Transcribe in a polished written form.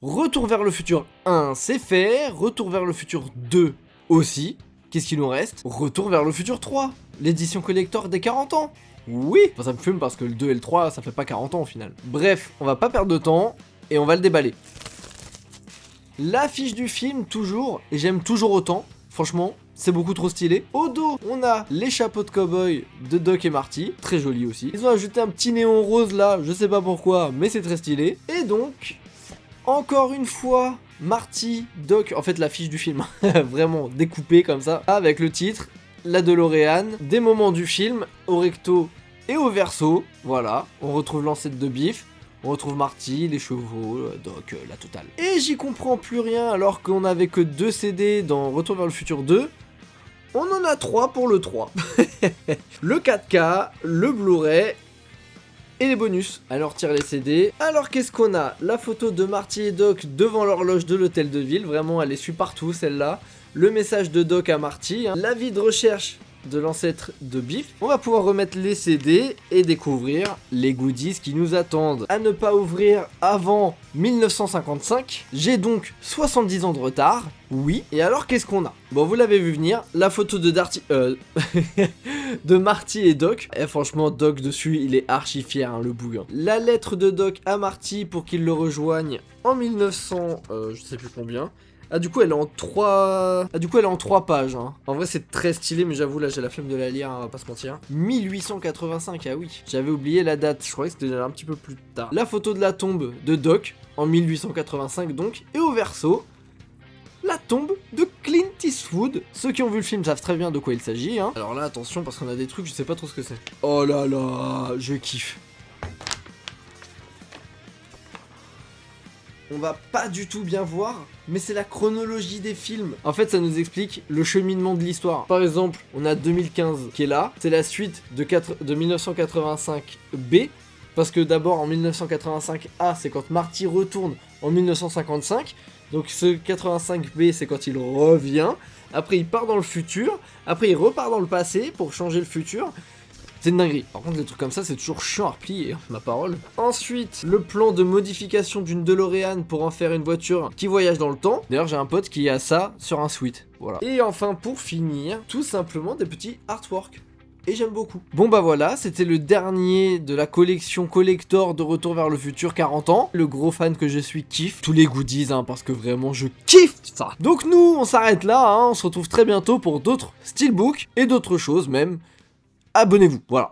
Retour vers le futur 1, c'est fait. Retour vers le futur 2 aussi. Qu'est-ce qu'il nous reste? Retour vers le futur 3, l'édition collector des 40 ans. Oui, enfin, ça me fume parce que le 2 et le 3, ça fait pas 40 ans au final. Bref, on va pas perdre de temps et on va le déballer. L'affiche du film, toujours, et j'aime toujours autant. Franchement, c'est beaucoup trop stylé. Au dos, on a les chapeaux de cow-boy de Doc et Marty, très joli aussi. Ils ont ajouté un petit néon rose là, je sais pas pourquoi, mais c'est très stylé. Et donc, encore une fois, Marty, Doc, en fait l'affiche du film, vraiment découpée comme ça, avec le titre, la DeLorean, des moments du film, au recto et au verso, voilà, on retrouve l'ancêtre de Biff. On retrouve Marty, les chevaux, Doc, la totale. Et j'y comprends plus rien alors qu'on avait que 2 CD dans Retour vers le futur 2. On en a 3 pour le 3. Le 4K, le Blu-ray et les bonus. Alors tire les CD. Alors qu'est-ce qu'on a? La photo de Marty et Doc devant l'horloge de l'hôtel de ville. Vraiment, elle est su partout celle-là. Le message de Doc à Marty. L'avis de recherche de l'ancêtre de Biff. On va pouvoir remettre les CD et découvrir les goodies qui nous attendent. À ne pas ouvrir avant 1955. J'ai donc 70 ans de retard. Oui. Et alors qu'est-ce qu'on a? Bon, vous l'avez vu venir. La photo de de Marty et Doc. Et franchement, Doc dessus, il est archi fier, hein, le bouillon. La lettre de Doc à Marty pour qu'il le rejoigne en 1900, je sais plus combien. Ah du coup elle est en 3... pages hein. En vrai c'est très stylé mais j'avoue là j'ai la flemme de la lire, hein, on va pas se mentir. 1885, ah oui. J'avais oublié la date, je croyais que c'était un petit peu plus tard. La photo de la tombe de Doc en 1885 donc. Et au verso, la tombe de Clint Eastwood. Ceux qui ont vu le film savent très bien de quoi il s'agit hein. Alors là attention parce qu'on a des trucs, je sais pas trop ce que c'est. Oh là là, je kiffe. On va pas du tout bien voir, mais c'est la chronologie des films. En fait, ça nous explique le cheminement de l'histoire. Par exemple, on a 2015 qui est là, c'est la suite de 1985B, parce que d'abord en 1985A, c'est quand Marty retourne en 1955, donc ce 85B, c'est quand il revient, après il part dans le futur, après il repart dans le passé pour changer le futur. C'est une dinguerie. Par contre, les trucs comme ça, c'est toujours chiant à replier, ma parole. Ensuite, le plan de modification d'une DeLorean pour en faire une voiture qui voyage dans le temps. D'ailleurs, j'ai un pote qui a ça sur un suite. Voilà. Et enfin, pour finir, tout simplement des petits artworks. Et j'aime beaucoup. Bon bah voilà, c'était le dernier de la collection collector de Retour vers le futur 40 ans. Le gros fan que je suis kiffe tous les goodies, hein, parce que vraiment je kiffe ça. Donc nous, on s'arrête là, hein, on se retrouve très bientôt pour d'autres steelbooks et d'autres choses même. Abonnez-vous, voilà.